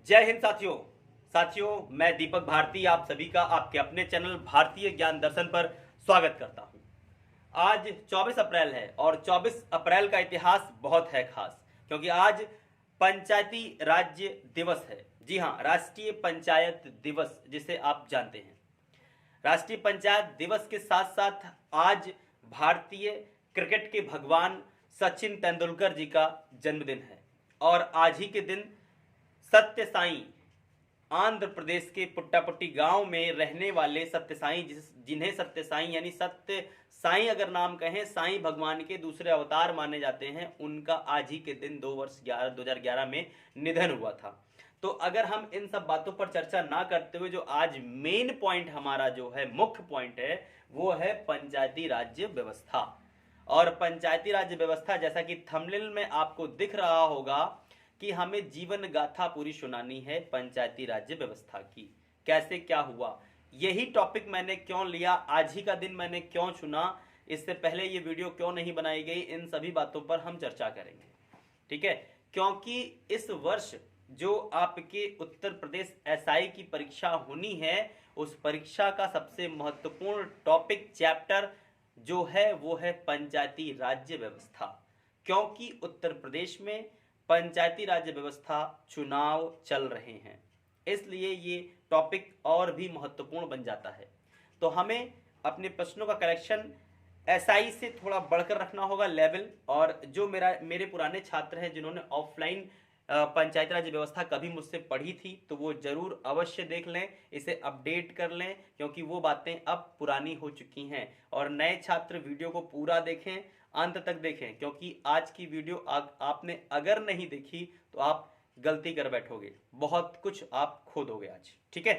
जय हिंद साथियों मैं दीपक भारती आप सभी का आपके अपने चैनल भारतीय ज्ञान दर्शन पर स्वागत करता हूं। आज 24 अप्रैल है और 24 अप्रैल का इतिहास बहुत है खास, क्योंकि आज पंचायती राज्य दिवस है। जी हां, राष्ट्रीय पंचायत दिवस जिसे आप जानते हैं। राष्ट्रीय पंचायत दिवस के साथ साथ आज भारतीय क्रिकेट के भगवान सचिन तेंदुलकर जी का जन्मदिन है। और आज ही के दिन सत्य साई, आंध्र प्रदेश के पुट्टापट्टी गांव में रहने वाले सत्य साई, जिन्हें सत्य साई यानी सत्य साई अगर नाम कहें, साई भगवान के दूसरे अवतार माने जाते हैं, उनका आज ही के दिन 2011 में निधन हुआ था। तो अगर हम इन सब बातों पर चर्चा ना करते हुए जो आज मेन पॉइंट हमारा जो है, मुख्य पॉइंट है, वो है पंचायती राज्य व्यवस्था। और पंचायती राज्य व्यवस्था, जैसा कि थंबनेल में आपको दिख रहा होगा कि हमें जीवन गाथा पूरी सुनानी है पंचायती राज्य व्यवस्था की, कैसे क्या हुआ। यही टॉपिक मैंने क्यों लिया, आज ही का दिन मैंने क्यों चुना, इससे पहले ये वीडियो क्यों नहीं बनाई गई, इन सभी बातों पर हम चर्चा करेंगे। ठीक है, क्योंकि इस वर्ष जो आपके उत्तर प्रदेश एसआई की परीक्षा होनी है, उस परीक्षा का सबसे महत्वपूर्ण टॉपिक, चैप्टर जो है वो है पंचायती राज्य व्यवस्था। क्योंकि उत्तर प्रदेश में पंचायती राज्य व्यवस्था चुनाव चल रहे हैं, इसलिए ये टॉपिक और भी महत्वपूर्ण बन जाता है। तो हमें अपने प्रश्नों का कलेक्शन एसआई से थोड़ा बढ़कर रखना होगा लेवल। और जो मेरे पुराने छात्र हैं जिन्होंने ऑफलाइन पंचायती राज व्यवस्था कभी मुझसे पढ़ी थी, तो वो जरूर अवश्य देख लें, इसे अपडेट कर लें, क्योंकि वो बातें अब पुरानी हो चुकी हैं। और नए छात्र वीडियो को पूरा देखें, अंत तक देखें, क्योंकि आज की वीडियो आपने अगर नहीं देखी तो आप गलती कर बैठोगे, बहुत कुछ आप खो दोगे आज। ठीक है,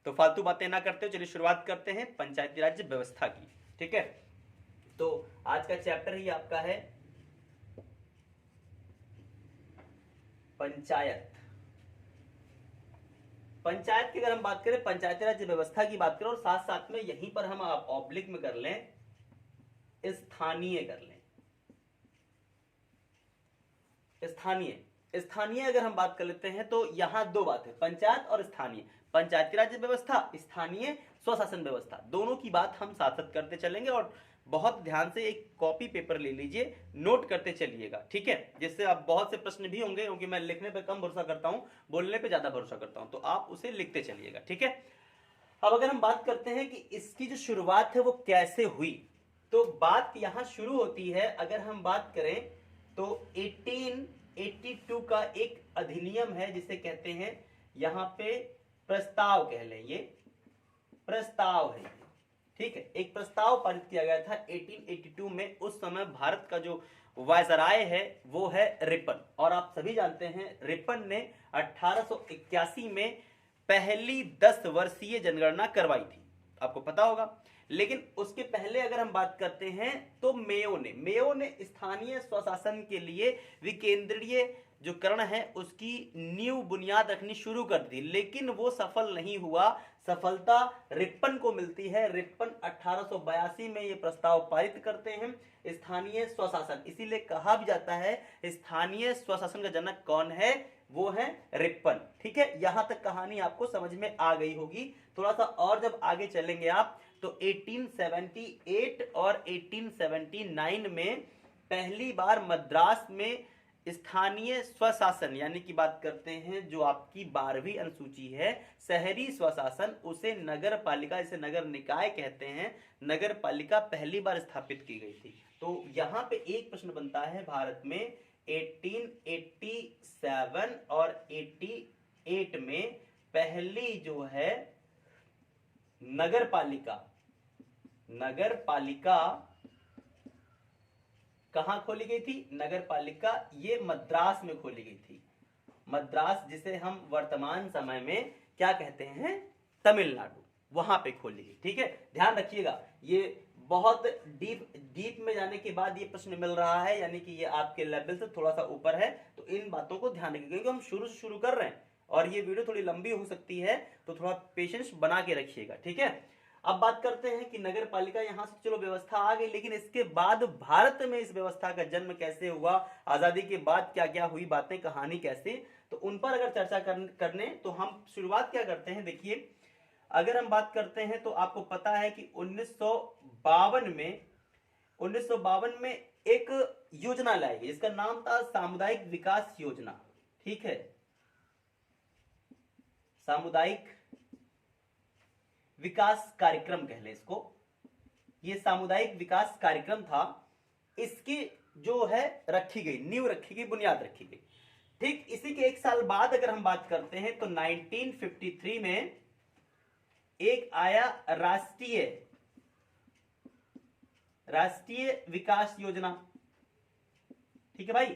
तो फालतू बातें ना करते हो, चलिए शुरुआत करते हैं पंचायती राज्य व्यवस्था की। ठीक है, तो आज का चैप्टर ही आपका है पंचायत। पंचायत की अगर हम बात करें, पंचायती राज्य व्यवस्था की बात करें, और साथ साथ में यहीं पर हम ऑब्लिक में कर लें, स्थानीय कर लें। स्थानीय अगर हम बात कर लेते हैं तो यहां दो बात है, पंचायत और स्थानीय। पंचायती राज्य व्यवस्था, स्थानीय स्वशासन व्यवस्था, दोनों की बात हम साथ साथ करते चलेंगे। और बहुत ध्यान से एक कॉपी पेपर ले लीजिए, नोट करते चलिएगा। ठीक है, जिससे आप बहुत से प्रश्न भी होंगे, क्योंकि मैं लिखने पे कम भरोसा करता हूं, बोलने पे ज्यादा भरोसा करता हूं, तो आप उसे लिखते चलिएगा। ठीक है, अब अगर हम बात करते हैं कि इसकी जो शुरुआत है वो कैसे हुई, तो बात यहां शुरू होती है। अगर हम बात करें तो 1882 का एक अधिनियम है, जिसे कहते हैं यहां पे प्रस्ताव, कह लें ये प्रस्ताव है। ठीक है, एक प्रस्ताव पारित किया गया था 1882 में। उस समय भारत का जो वायसराय है वो है रिपन, और आप सभी जानते हैं रिपन ने 1881 में पहली 10 वर्षीय जनगणना करवाई थी, आपको पता होगा। लेकिन उसके पहले अगर हम बात करते हैं तो मेयो ने स्थानीय स्वशासन के लिए विकेंद्रीय जो करण है उसकी नींव बुनियाद रखनी शुरू कर दी, लेकिन वो सफल नहीं हुआ। सफलता रिपन को मिलती है। रिपन 1882 में ये प्रस्ताव पारित करते हैं, स्थानीय स्वशासन। इसीलिए कहा भी जाता है स्थानीय स्वशासन का जनक कौन है, वो है रिपन। ठीक है, यहां तक कहानी आपको समझ में आ गई होगी। थोड़ा सा और जब आगे चलेंगे आप तो 1878 और 1879 में पहली बार मद्रास में स्थानीय स्वशासन, यानी कि बात करते हैं जो आपकी 12वीं अनुसूची है, शहरी स्वशासन, उसे नगर पालिका, इसे नगर निकाय कहते हैं, नगर पालिका पहली बार स्थापित की गई थी। तो यहां पे एक प्रश्न बनता है, भारत में 1887 और 88 में पहली जो है नगर पालिका कहां खोली गई थी? नगर पालिका ये मद्रास में खोली गई थी। मद्रास, जिसे हम वर्तमान समय में क्या कहते हैं, तमिलनाडु, वहां पे खोली गई। ठीक है, ध्यान रखिएगा, ये बहुत डीप में जाने के बाद ये प्रश्न मिल रहा है, यानी कि ये आपके लेवल से थोड़ा सा ऊपर है, तो इन बातों को ध्यान रखिएगा, क्योंकि हम शुरू से शुरू कर रहे हैं और ये वीडियो थोड़ी लंबी हो सकती है, तो थोड़ा पेशेंस बना के रखिएगा। ठीक है, अब बात करते हैं कि नगर पालिका, यहां से चलो व्यवस्था आ गई, लेकिन इसके बाद भारत में इस व्यवस्था का जन्म कैसे हुआ, आजादी के बाद क्या क्या हुई बातें, कहानी कैसे, तो उन पर अगर चर्चा करने तो हम शुरुआत क्या करते हैं। देखिए, अगर हम बात करते हैं तो आपको पता है कि 1952 में एक योजना लाई गई, इसका नाम था सामुदायिक विकास योजना। ठीक है, सामुदायिक विकास कार्यक्रम कह ले इसको। ये सामुदायिक विकास कार्यक्रम था, इसकी जो है रखी गई नींव, रखी गई बुनियाद रखी गई। ठीक इसी के एक साल बाद अगर हम बात करते हैं तो 1953 में एक आया राष्ट्रीय विकास योजना। ठीक है भाई,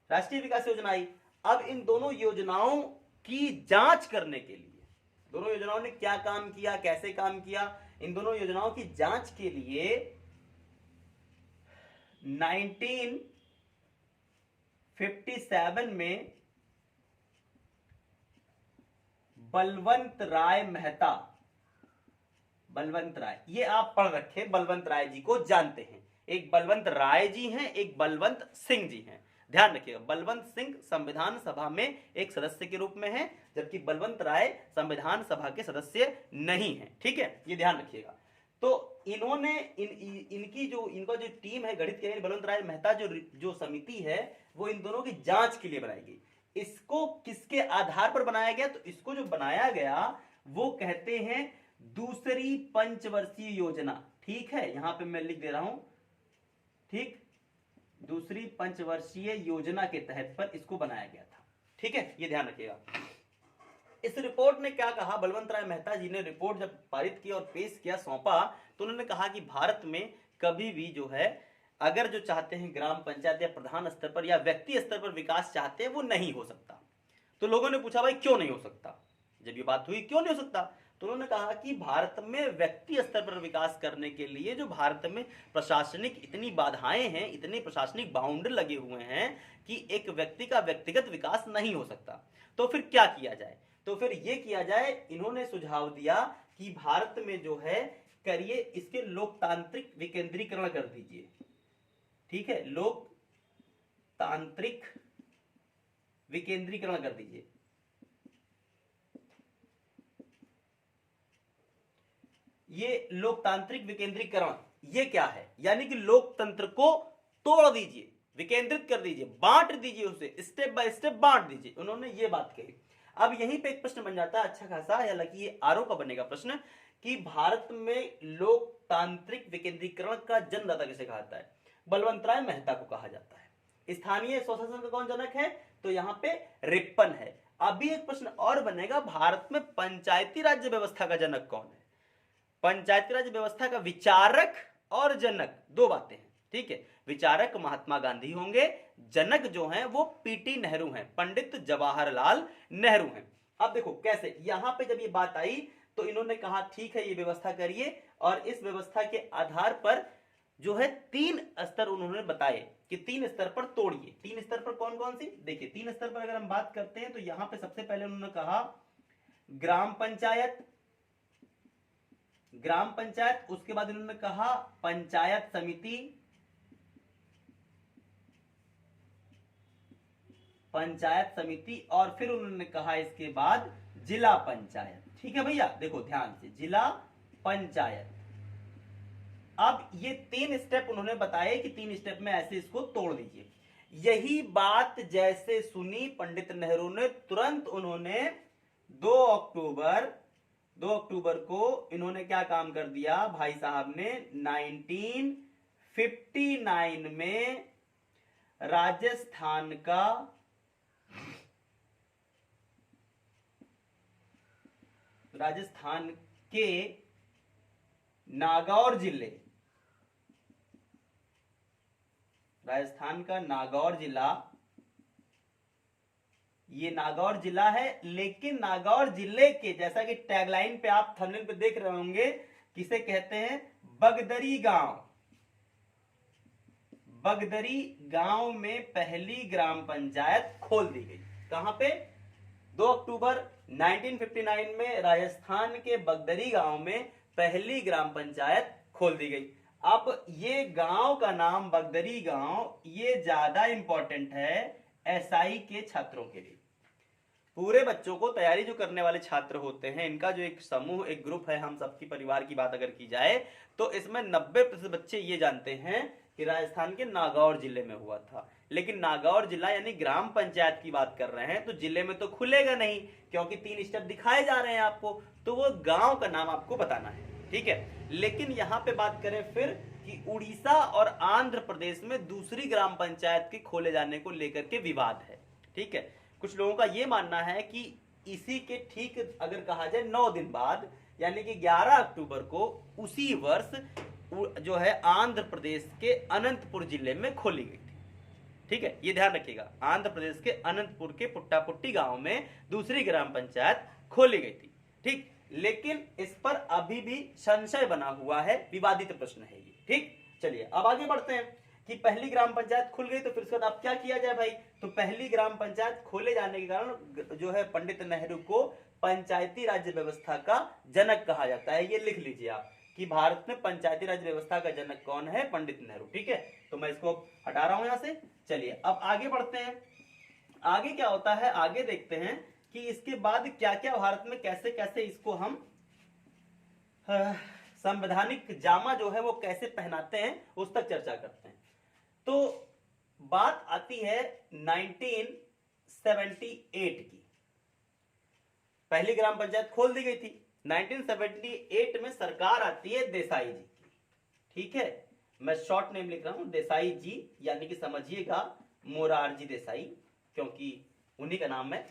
राष्ट्रीय विकास योजना आई। अब इन दोनों योजनाओं की जांच करने के लिए, दोनों योजनाओं ने क्या काम किया, कैसे काम किया, इन दोनों योजनाओं की जांच के लिए 1957 में बलवंत राय, ये आप पढ़ रखे, बलवंत राय जी को जानते हैं। एक बलवंत राय जी हैं, एक बलवंत सिंह जी हैं, ध्यान रखिएगा। बलवंत सिंह संविधान सभा में एक सदस्य के रूप में है, जबकि बलवंत राय संविधान सभा के सदस्य नहीं है। ठीक है, ये ध्यान रखिएगा। तो इन्होंने इनका जो टीम है गठित किया, बलवंत राय मेहता जो समिति है वो इन दोनों की जांच के लिए बनाई गई। इसको किसके आधार पर बनाया गया, तो इसको जो बनाया गया वो कहते हैं दूसरी पंचवर्षीय योजना। ठीक है, यहां पे मैं लिख दे रहा हूं, ठीक, दूसरी पंचवर्षीय योजना के तहत पर इसको बनाया गया था। ठीक है, ये ध्यान रखिएगा। इस रिपोर्ट ने क्या कहा, बलवंत राय मेहता जी ने रिपोर्ट जब पारित किया और पेश किया, सौंपा, तो उन्होंने कहा कि भारत में कभी भी जो है अगर जो चाहते हैं ग्राम पंचायत या प्रधान स्तर पर या व्यक्ति स्तर पर विकास चाहते हैं वो नहीं हो सकता। तो लोगों ने पूछा भाई क्यों नहीं हो सकता, जब ये बात हुई क्यों नहीं हो सकता, तो उन्होंने कहा कि भारत में व्यक्ति स्तर पर विकास करने के लिए जो भारत में प्रशासनिक इतनी बाधाएं हैं, इतने प्रशासनिक बाउंड्री लगे हुए हैं कि एक व्यक्ति का व्यक्तिगत विकास नहीं हो सकता। तो फिर क्या किया जाए, तो फिर ये किया जाए, इन्होंने सुझाव दिया कि भारत में जो है करिए इसके लोकतांत्रिक विकेंद्रीकरण कर दीजिए। ठीक है, लोकतांत्रिक विकेंद्रीकरण कर दीजिए। ये लोकतांत्रिक विकेंद्रीकरण ये क्या है, यानी कि लोकतंत्र को तोड़ दीजिए, विकेंद्रित कर दीजिए, बांट दीजिए, उसे स्टेप बाय स्टेप बांट दीजिए, उन्होंने ये बात कही। अब यहीं पे एक प्रश्न बन जाता है अच्छा खासा, हालांकि ये आरओ का बनेगा प्रश्न, कि भारत में लोकतांत्रिक विकेंद्रीकरण का जन्मदाता किसे कहा जाता है, बलवंत राय मेहता को कहा जाता है। स्थानीय स्वशासन का कौन जनक है, तो यहाँ पे रिप्पन है। अभी एक प्रश्न और बनेगा, भारत में पंचायती राज्य व्यवस्था का जनक कौन है, पंचायती राज व्यवस्था का विचारक और जनक दो बातें हैं। ठीक है, विचारक महात्मा गांधी होंगे, जनक जो हैं वो पीटी नेहरू हैं, पंडित जवाहरलाल नेहरू हैं। अब देखो कैसे, यहां पे जब ये बात आई तो इन्होंने कहा ठीक है ये व्यवस्था करिए, और इस व्यवस्था के आधार पर जो है 3 स्तर उन्होंने बताए कि 3 स्तर पर तोड़िए। 3 स्तर पर कौन कौन सी, देखिए 3 स्तर पर अगर हम बात करते हैं तो यहां पे सबसे पहले उन्होंने कहा ग्राम पंचायत, उसके बाद इन्होंने कहा पंचायत समिति, और फिर उन्होंने कहा इसके बाद जिला पंचायत। ठीक है भैया, देखो ध्यान से, जिला पंचायत। अब ये 3 स्टेप उन्होंने बताए कि 3 स्टेप में ऐसे इसको तोड़ दीजिए। यही बात जैसे सुनी पंडित नेहरू ने, तुरंत उन्होंने 2 अक्टूबर को इन्होंने क्या काम कर दिया भाई साहब ने, 1959 में राजस्थान के नागौर जिले, राजस्थान का नागौर जिला, ये नागौर जिला है, लेकिन नागौर जिले के, जैसा कि टैगलाइन पे आप थंबनेल पे देख रहे होंगे, किसे कहते हैं, बगदरी गांव। बगदरी गांव में पहली ग्राम पंचायत खोल दी गई। कहां पे, 2 अक्टूबर 1959 में राजस्थान के बगदरी गांव में पहली ग्राम पंचायत खोल दी गई। अब ये गांव का नाम बगदरी गांव, ये ज्यादा इंपॉर्टेंट है एसआई के छात्रों के लिए। पूरे बच्चों को तैयारी जो करने वाले छात्र होते हैं, इनका जो एक समूह, एक ग्रुप है, हम सबकी परिवार की बात अगर की जाए तो इसमें 90% बच्चे ये जानते हैं कि राजस्थान के नागौर जिले में हुआ था। लेकिन नागौर जिला यानी ग्राम पंचायत की बात कर रहे हैं तो जिले में तो खुलेगा नहीं, क्योंकि 3 स्टेप दिखाए जा रहे हैं आपको, तो वो गांव का नाम आपको बताना है, ठीक है। लेकिन यहाँ पे बात करें फिर कि उड़ीसा और आंध्र प्रदेश में दूसरी ग्राम पंचायत के खोले जाने को लेकर के विवाद है, ठीक है। कुछ लोगों का यह मानना है कि इसी के ठीक अगर कहा जाए 9 दिन बाद यानी कि 11 अक्टूबर को उसी वर्ष जो है आंध्र प्रदेश के अनंतपुर जिले में खोली गई थी, ठीक है। ये ध्यान रखिएगा, आंध्र प्रदेश के अनंतपुर के पुट्टापुट्टी गांव में दूसरी ग्राम पंचायत खोली गई थी, ठीक। लेकिन इस पर अभी भी संशय बना हुआ है, विवादित प्रश्न है ये, ठीक। चलिए अब आगे बढ़ते हैं कि पहली ग्राम पंचायत खुल गई तो फिर उसके बाद अब क्या किया जाए भाई। तो पहली ग्राम पंचायत खोले जाने के कारण जो है पंडित नेहरू को पंचायती राज व्यवस्था का जनक कहा जाता है। ये लिख लीजिए आप कि भारत में पंचायती राज व्यवस्था का जनक कौन है, पंडित नेहरू, ठीक है। तो मैं इसको हटा रहा हूं यहां से। चलिए अब आगे बढ़ते हैं, आगे क्या होता है, आगे देखते हैं कि इसके बाद क्या क्या भारत में कैसे कैसे इसको हम संवैधानिक जामा जो है वो कैसे पहनाते हैं उस तक चर्चा करते हैं। तो बात आती है 1978 की, पहली ग्राम पंचायत खोल दी गई थी। 1978 में सरकार आती है देसाई जी की, ठीक है। मैं शॉर्ट नेम लिख रहा हूं देसाई जी, यानी कि समझिएगा मोरारजी देसाई, क्योंकि उन्हीं का नाम है।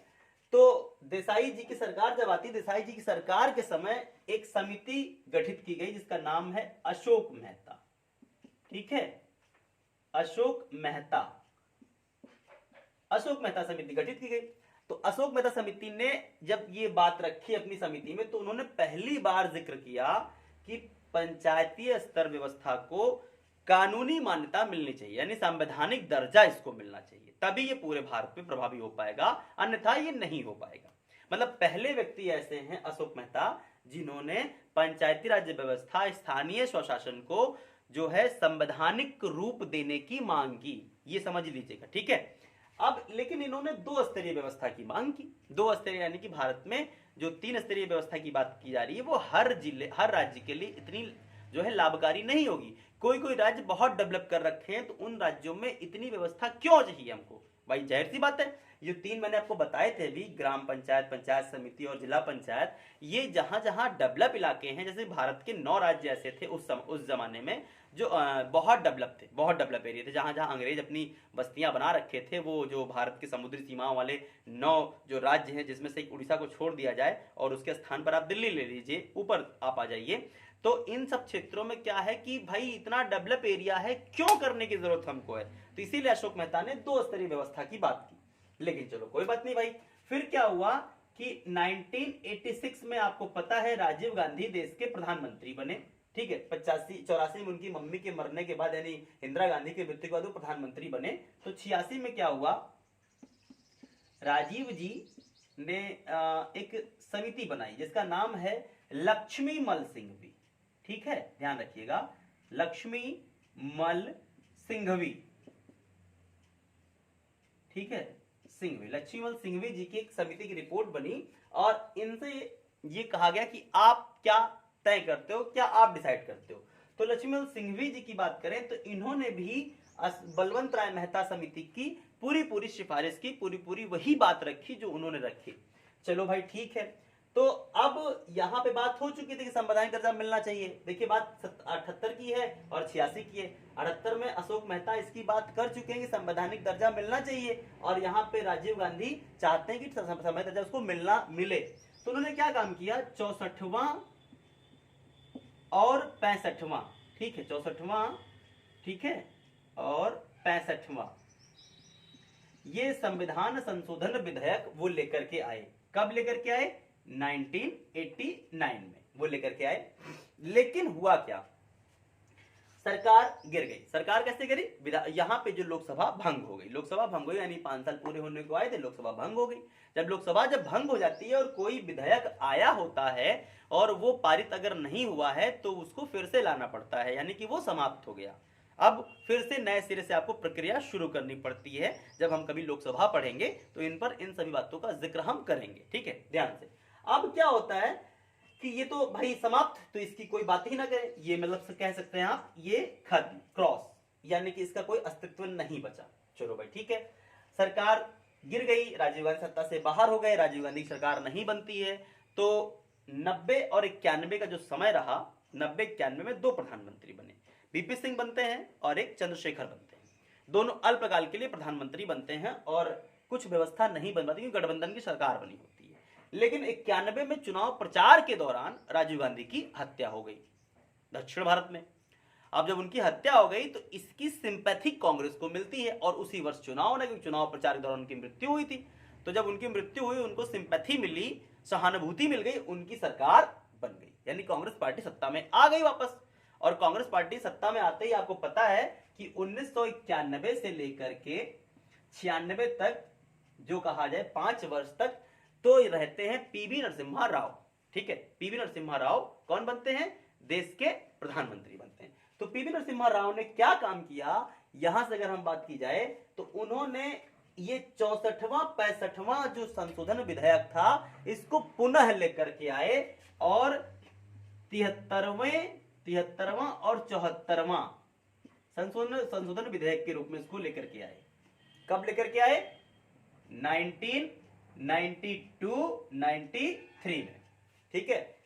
तो देसाई जी की सरकार जब आती है, देसाई जी की सरकार के समय एक समिति गठित की गई जिसका नाम है अशोक मेहता, ठीक है। अशोक मेहता समिति गठित की गई। तो अशोक मेहता समिति ने जब ये बात रखी अपनी समिति में तो उन्होंने पहली बार जिक्र किया कि पंचायती स्तर व्यवस्था को कानूनी मान्यता मिलनी चाहिए, यानी संवैधानिक दर्जा इसको मिलना चाहिए, तभी ये पूरे भारत में प्रभावी हो पाएगा, अन्यथा ये नहीं हो पाएगा। मतलब पहले व्यक्ति ऐसे हैं अशोक मेहता जिन्होंने पंचायती राज व्यवस्था, स्थानीय स्वशासन को जो है संवैधानिक रूप देने की मांग की, ये समझ लीजिएगा, ठीक है। अब लेकिन इन्होंने 2 स्तरीय व्यवस्था की मांग की। 2 स्तरीय यानी कि भारत में जो 3 स्तरीय व्यवस्था की बात की जा रही है वो हर राज्य के लिए इतनी जो है लाभकारी नहीं होगी। कोई राज्य बहुत डेवलप कर रखे हैं तो उन राज्यों में इतनी व्यवस्था क्यों चाहिए हमको, भाई जाहिर सी बात है। ये 3 मैंने आपको बताए थे अभी, ग्राम पंचायत, पंचायत समिति और जिला पंचायत, ये जहां जहां डेवलप इलाके हैं, जैसे भारत के 9 राज्य ऐसे थे उस जमाने में जो बहुत डेवलप एरिया थे, जहां जहां अंग्रेज अपनी बस्तियां बना रखे थे। वो जो भारत के समुद्री सीमाओं वाले 9 जो राज्य हैं, जिसमें से एक उड़ीसा को छोड़ दिया जाए और उसके स्थान पर आप दिल्ली ले लीजिए, ऊपर आप आ जाइए, तो इन सब क्षेत्रों में क्या है कि भाई इतना डेवलप एरिया है, क्यों करने की जरूरत हमको है। तो इसीलिए अशोक मेहता ने 2 स्तरीय व्यवस्था की बात की। लेकिन चलो कोई बात नहीं भाई, फिर क्या हुआ कि 1986 में आपको पता है राजीव गांधी देश के प्रधानमंत्री बने, ठीक है। 85-84 में उनकी मम्मी के मरने के बाद, यानी इंदिरा गांधी के मृत्यु के बाद वो प्रधानमंत्री बने। तो 86 में क्या हुआ, राजीव जी ने एक समिति बनाई जिसका नाम है लक्ष्मी मल सिंघवी, ठीक है, ध्यान रखिएगा, लक्ष्मी मल सिंघवी, ठीक है, सिंघवी, लक्ष्मीमल सिंघवी जी की एक समिति की रिपोर्ट बनी और इनसे ये कहा गया कि आप क्या तय करते हो, क्या आप डिसाइड करते हो। तो लक्ष्मीमल सिंघवी जी की बात करें तो इन्होंने भी बलवंत राय मेहता समिति की पूरी सिफारिश की, पूरी वही बात रखी जो उन्होंने रखी। चलो भाई ठीक है। तो अब यहां पे बात हो चुकी थी कि संवैधानिक दर्जा मिलना चाहिए। देखिए बात 78 की है और 86 की है। 78 में अशोक मेहता इसकी बात कर चुके हैं कि संवैधानिक दर्जा मिलना चाहिए और यहाँ पे राजीव गांधी चाहते हैं कि संवैधानिक दर्जा उसको मिले। तो उन्होंने क्या काम किया, 64वां और 65वां, ठीक है, 64वां, ठीक है, और 65वां ये संविधान संशोधन विधेयक वो लेकर के आए। कब लेकर के आए, 1989 में वो लेकर के आए। लेकिन हुआ क्या, सरकार गिर गई। सरकार कैसे गिरी, यहां पे जो लोकसभा भंग हो गई, यानी 5 साल पूरे होने को आए थे, लोकसभा भंग हो गई। जब लोकसभा भंग हो जाती है और कोई विधेयक आया होता है और वो पारित अगर नहीं हुआ है तो उसको फिर से लाना पड़ता है, यानी कि वो समाप्त हो गया। अब फिर से नए सिरे से आपको प्रक्रिया शुरू करनी पड़ती है। जब हम कभी लोकसभा पढ़ेंगे तो इन सभी बातों का जिक्र हम करेंगे, ठीक है, ध्यान से। अब क्या होता है कि ये तो भाई समाप्त, तो इसकी कोई बात ही ना करें, ये मतलब कह सकते हैं आप ये खत्म, क्रॉस, यानी कि इसका कोई अस्तित्व नहीं बचा। चलो भाई ठीक है, सरकार गिर गई, राजीव गांधी सत्ता से बाहर हो गए, राजीव गांधी की सरकार नहीं बनती है। तो 90 और 91 का जो समय रहा, 90-91 में दो प्रधानमंत्री बने, वीपी सिंह बनते हैं और एक चंद्रशेखर बनते हैं। दोनों अल्पकाल के लिए प्रधानमंत्री बनते हैं और कुछ व्यवस्था नहीं बन पाती क्योंकि गठबंधन की सरकार बनी होती है। लेकिन 91 में चुनाव प्रचार के दौरान राजीव गांधी की हत्या हो गई दक्षिण भारत में। अब जब उनकी हत्या हो गई तो इसकी सिंपैथी कांग्रेस को मिलती है और उसी वर्ष चुनाव ने, क्योंकि चुनाव प्रचार के दौरान उनकी मृत्यु हुई थी। तो जब उनकी मृत्यु हुई उनको सिंपैथी मिली, सहानुभूति मिल गई, उनकी सरकार बन गई, यानी कांग्रेस पार्टी सत्ता में आ गई वापस। और कांग्रेस पार्टी सत्ता में आते ही आपको पता है कि 1991 से लेकर के 96 तक, जो कहा जाए 5 वर्ष तक, तो रहते हैं पीवी नरसिम्हा राव, ठीक है। पीवी नरसिम्हा राव कौन बनते हैं? देश के प्रधानमंत्री बनते हैं। तो पीवी नरसिम्हा राव ने क्या काम किया, यहां से अगर हम बात की जाए तो उन्होंने ये 64वां 65वां जो संशोधन विधेयक था इसको पुनः लेकर के आए और 73वां और 74वां संशोधन विधेयक के रूप में इसको लेकर के आए। कब लेकर के आए? 1992-93 में, ठीक है।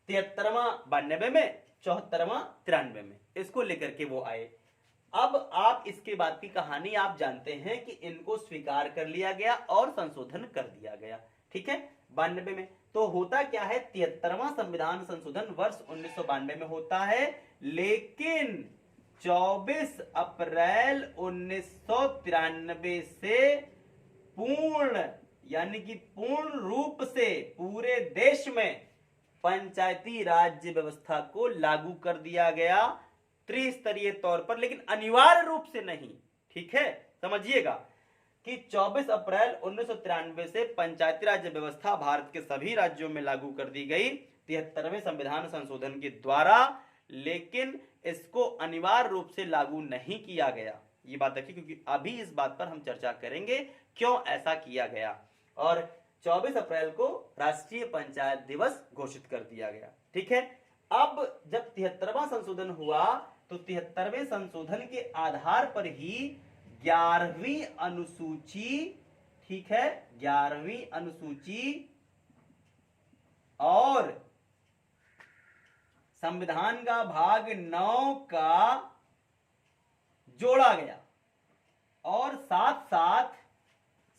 73वां 92 में, 74वां 93 में, इसको लेकर के वो आए। अब आप इसके बाद की कहानी आप जानते हैं कि इनको स्वीकार कर लिया गया और संशोधन कर दिया गया, ठीक है। 92 में तो होता क्या है, 73वां संविधान संशोधन वर्ष 1992 में होता है, लेकिन 24 अप्रैल 1993 से पूर्ण, यानी कि पूर्ण रूप से पूरे देश में पंचायती राज्य व्यवस्था को लागू कर दिया गया, त्रिस्तरीय तौर पर, लेकिन अनिवार्य रूप से नहीं, ठीक है। समझिएगा कि 24 अप्रैल 1993 से पंचायती राज्य व्यवस्था भारत के सभी राज्यों में लागू कर दी गई 73वें संविधान संशोधन के द्वारा, लेकिन इसको अनिवार्य रूप से लागू नहीं किया गया। ये बात रखिए क्योंकि अभी इस बात पर हम चर्चा करेंगे क्यों ऐसा किया गया। और 24 अप्रैल को राष्ट्रीय पंचायत दिवस घोषित कर दिया गया, ठीक है। अब जब 73वां संशोधन हुआ तो 73वें संशोधन के आधार पर ही 11वीं अनुसूची, ठीक है, 11वीं अनुसूची और संविधान का भाग 9 का जोड़ा गया और साथ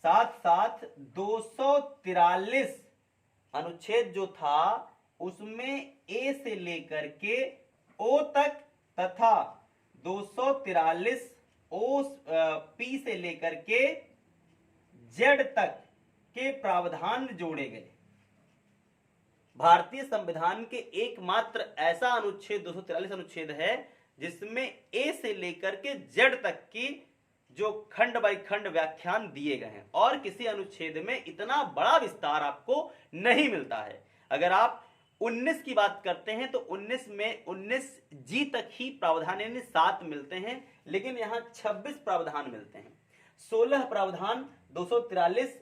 साथ 243 अनुच्छेद जो था उसमें ए से लेकर के ओ तक तथा 243 ओ पी से लेकर के जेड तक के प्रावधान जोड़े गए। भारतीय संविधान के एकमात्र ऐसा अनुच्छेद 243 अनुच्छेद है जिसमें ए से लेकर के जेड तक की जो खंड बाई खंड व्याख्यान दिए गए हैं, और किसी अनुच्छेद में इतना बड़ा विस्तार आपको नहीं मिलता है। अगर आप 19 की बात करते हैं तो 19 में 19 जी तक ही प्रावधान यानी 7 मिलते हैं, लेकिन यहां 26 प्रावधान मिलते हैं। 16 प्रावधान 243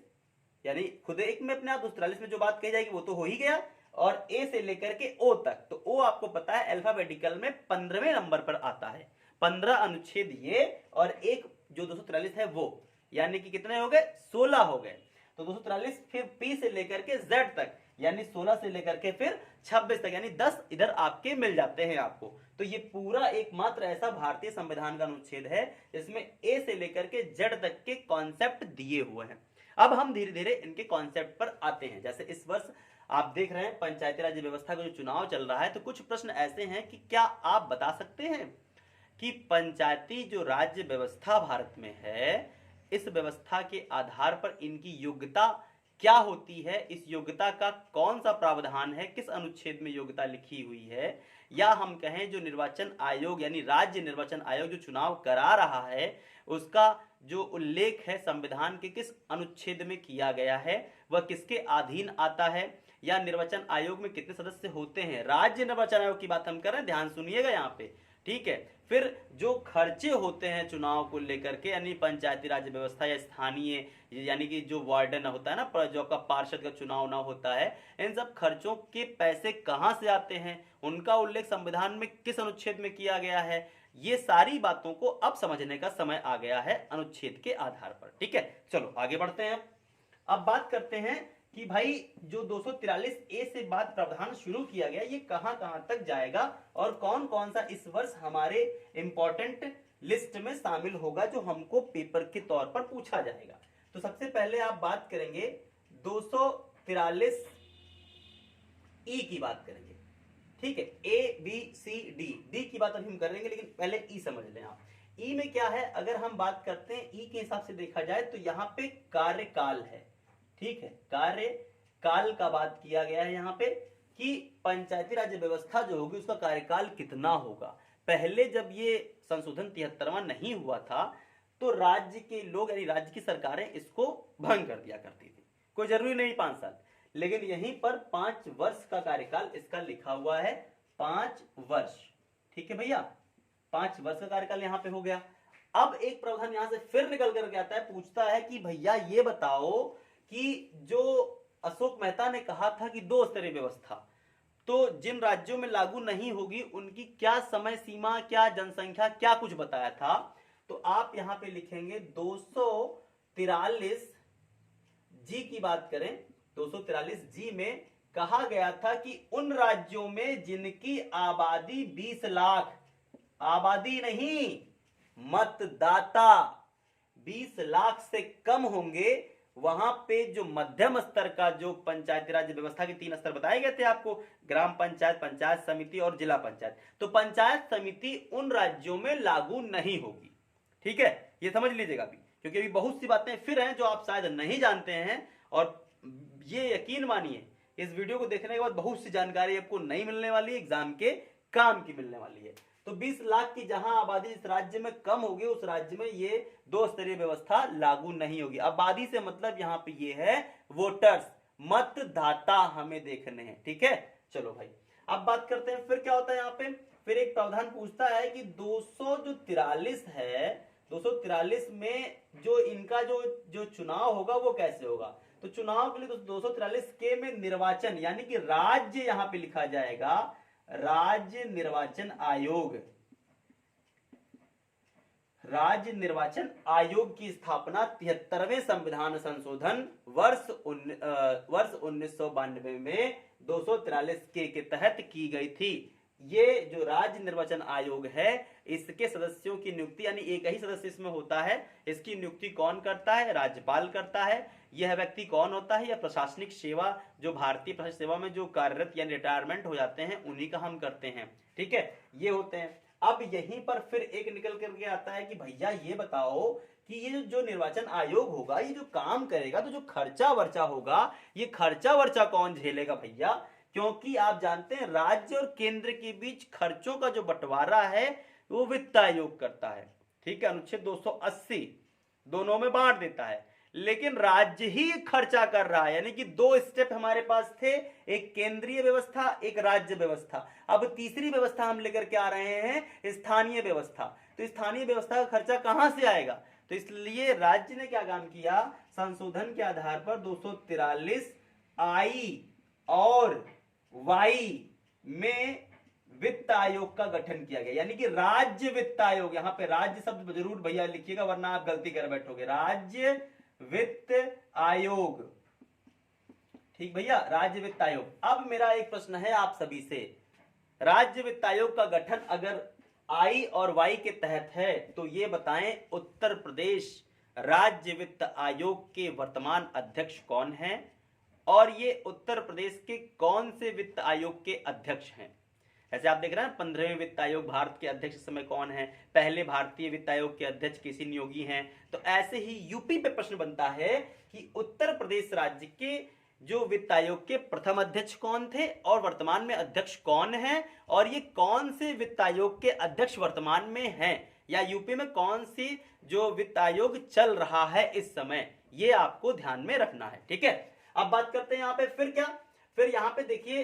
यानी खुद एक में अपने आप 243 में जो बात कही जाएगी वो तो हो ही गया, और ए से लेकर के ओ तक, तो ओ आपको पता है अल्फाबेटिकल में 15वें नंबर पर आता है। 15 अनुच्छेद ये और एक जो 243 है वो, यानी कि कितने हो गए? 16 हो गए। तो 243 फिर पी से लेकर के जेड तक यानी 16 से लेकर के फिर 26 तक यानी 10 इधर आपके मिल जाते हैं आपको। तो ये पूरा एकमात्र ऐसा भारतीय संविधान का अनुच्छेद है जिसमें ए से लेकर के जेड तक के कॉन्सेप्ट दिए हुए हैं। अब हम धीरे धीरे इनके कॉन्सेप्ट पर आते हैं। जैसे इस वर्ष आप देख रहे हैं पंचायती राज व्यवस्था का जो चुनाव चल रहा है, तो कुछ प्रश्न ऐसे हैं कि क्या आप बता सकते हैं कि पंचायती जो राज्य व्यवस्था भारत में है, इस व्यवस्था के आधार पर इनकी योग्यता क्या होती है, इस योग्यता का कौन सा प्रावधान है, किस अनुच्छेद में योग्यता लिखी हुई है, या हम कहें जो निर्वाचन आयोग यानी राज्य निर्वाचन आयोग जो चुनाव करा रहा है उसका जो उल्लेख है संविधान के किस अनुच्छेद में किया गया है, वह किसके अधीन आता है, या निर्वाचन आयोग में कितने सदस्य होते हैं। राज्य निर्वाचन आयोग की बात हम कर रहे हैं, ध्यान सुनिएगा यहाँ पे। ठीक है। फिर जो खर्चे होते हैं चुनाव को लेकर के, यानी पंचायती राज व्यवस्था या स्थानीय, यानी कि जो वार्डन होता है ना, जो आपका पार्षद का चुनाव ना होता है, इन सब खर्चों के पैसे कहां से आते हैं, उनका उल्लेख संविधान में किस अनुच्छेद में किया गया है, ये सारी बातों को अब समझने का समय आ गया है अनुच्छेद के आधार पर। ठीक है, चलो आगे बढ़ते हैं। अब बात करते हैं कि भाई जो 243 ए से बाद प्रावधान शुरू किया गया, ये कहां कहां तक जाएगा और कौन कौन सा इस वर्ष हमारे इंपॉर्टेंट लिस्ट में शामिल होगा, जो हमको पेपर के तौर पर पूछा जाएगा। तो सबसे पहले आप बात करेंगे 243 ई की बात करेंगे। ठीक है, ए बी सी डी की बात अभी हम करेंगे, लेकिन पहले ई समझ लें आप। ई में क्या है, अगर हम बात करते हैं ई के हिसाब से देखा जाए तो यहां पे कार्यकाल है। ठीक है, कार्यकाल का बात किया गया है यहाँ पे कि पंचायती राज व्यवस्था जो होगी उसका कार्यकाल कितना होगा। पहले जब ये संशोधन 73वां नहीं हुआ था तो राज्य के लोग, यानी राज्य की सरकारें इसको भंग कर दिया करती थी। कोई जरूरी नहीं 5 साल, लेकिन यहीं पर 5 वर्ष का कार्यकाल इसका लिखा हुआ है, 5 वर्ष। ठीक है भैया, 5 वर्ष का कार्यकाल यहाँ पे हो गया। अब एक प्रावधान यहां से फिर निकल करके आता है, पूछता है कि भैया ये बताओ कि जो अशोक मेहता ने कहा था कि 2 स्तरीय व्यवस्था, तो जिन राज्यों में लागू नहीं होगी उनकी क्या समय सीमा, क्या जनसंख्या, क्या कुछ बताया था। तो आप यहां पे लिखेंगे 243 जी की बात करें, 243 जी में कहा गया था कि उन राज्यों में जिनकी आबादी 20 लाख, आबादी नहीं मतदाता 20 लाख से कम होंगे, वहां पे जो मध्यम स्तर का जो पंचायती राज व्यवस्था के 3 स्तर बताए गए थे आपको, ग्राम पंचायत, पंचायत समिति और जिला पंचायत, तो पंचायत समिति उन राज्यों में लागू नहीं होगी। ठीक है, ये समझ लीजिएगा अभी, क्योंकि अभी बहुत सी बातें फिर हैं जो आप शायद नहीं जानते हैं, और ये यकीन मानिए इस वीडियो को देखने के बाद बहुत सी जानकारी आपको नहीं मिलने वाली, एग्जाम के काम की मिलने वाली है। तो 20 लाख की जहां आबादी जिस राज्य में कम होगी उस राज्य में ये 2 स्तरीय व्यवस्था लागू नहीं होगी। आबादी से मतलब यहाँ पे ये है वोटर्स, मतदाता हमें देखने हैं। ठीक है, चलो भाई अब बात करते हैं फिर क्या होता है यहाँ पे। फिर एक प्रावधान पूछता है कि 243 है, 243 में जो इनका जो चुनाव होगा वो कैसे होगा। तो चुनाव के लिए 243 के में निर्वाचन, यानी कि राज्य यहां पे लिखा जाएगा, राज्य निर्वाचन आयोग, राज्य निर्वाचन आयोग की स्थापना 73वें संविधान संशोधन वर्ष 1992 में 243 के तहत की गई थी। ये जो राज्य निर्वाचन आयोग है इसके सदस्यों की नियुक्ति, यानी एक ही सदस्य इसमें होता है, इसकी नियुक्ति कौन करता है, राज्यपाल करता है। यह व्यक्ति कौन होता है, यह प्रशासनिक सेवा, जो भारतीय प्रशासनिक सेवा में जो कार्यरत यानी रिटायरमेंट हो जाते हैं उन्हीं का हम करते हैं। ठीक है, ये होते हैं। अब यहीं पर फिर एक निकल करके आता है कि भैया ये बताओ कि ये जो निर्वाचन आयोग होगा ये जो काम करेगा, तो जो खर्चा वर्चा होगा ये खर्चा वर्चा कौन झेलेगा भैया, क्योंकि आप जानते हैं राज्य और केंद्र के बीच खर्चों का जो बंटवारा है वो वित्त आयोग करता है। ठीक है, अनुच्छेद 280 दोनों में बांट देता है, लेकिन राज्य ही खर्चा कर रहा है, यानी कि 2 स्टेप हमारे पास थे, एक केंद्रीय व्यवस्था, एक राज्य व्यवस्था। अब तीसरी व्यवस्था हम लेकर के आ रहे हैं स्थानीय व्यवस्था। तो स्थानीय व्यवस्था का खर्चा कहां से आएगा, तो इसलिए राज्य ने क्या काम किया, संशोधन के आधार पर 243 आई और वाई में वित्त आयोग का गठन किया गया, यानी कि राज्य वित्त आयोग। यहां पे राज्य शब्द जरूर भैया लिखिएगा वरना आप गलती कर बैठोगे, राज्य वित्त आयोग। ठीक भैया, राज्य वित्त आयोग। अब मेरा एक प्रश्न है आप सभी से, राज्य वित्त आयोग का गठन अगर आई और वाई के तहत है तो ये बताएं उत्तर प्रदेश राज्य वित्त आयोग के वर्तमान अध्यक्ष कौन हैं और ये उत्तर प्रदेश के कौन से वित्त आयोग के अध्यक्ष हैं। ऐसे आप देख रहे हैं 15वें वित्त आयोग भारत के अध्यक्ष इस समय कौन है, पहले भारतीय वित्त आयोग के अध्यक्ष केसी नियोगी हैं। तो ऐसे ही यूपी पे प्रश्न बनता है कि उत्तर प्रदेश राज्य के जो वित्त आयोग के प्रथम अध्यक्ष कौन थे और वर्तमान में अध्यक्ष कौन है, और ये कौन से वित्त आयोग के अध्यक्ष वर्तमान में हैं, या यूपी में कौन सी जो वित्त आयोग चल रहा है इस समय, ये आपको ध्यान में रखना है। ठीक है, अब बात करते हैं यहाँ पे फिर क्या, फिर यहाँ पे देखिए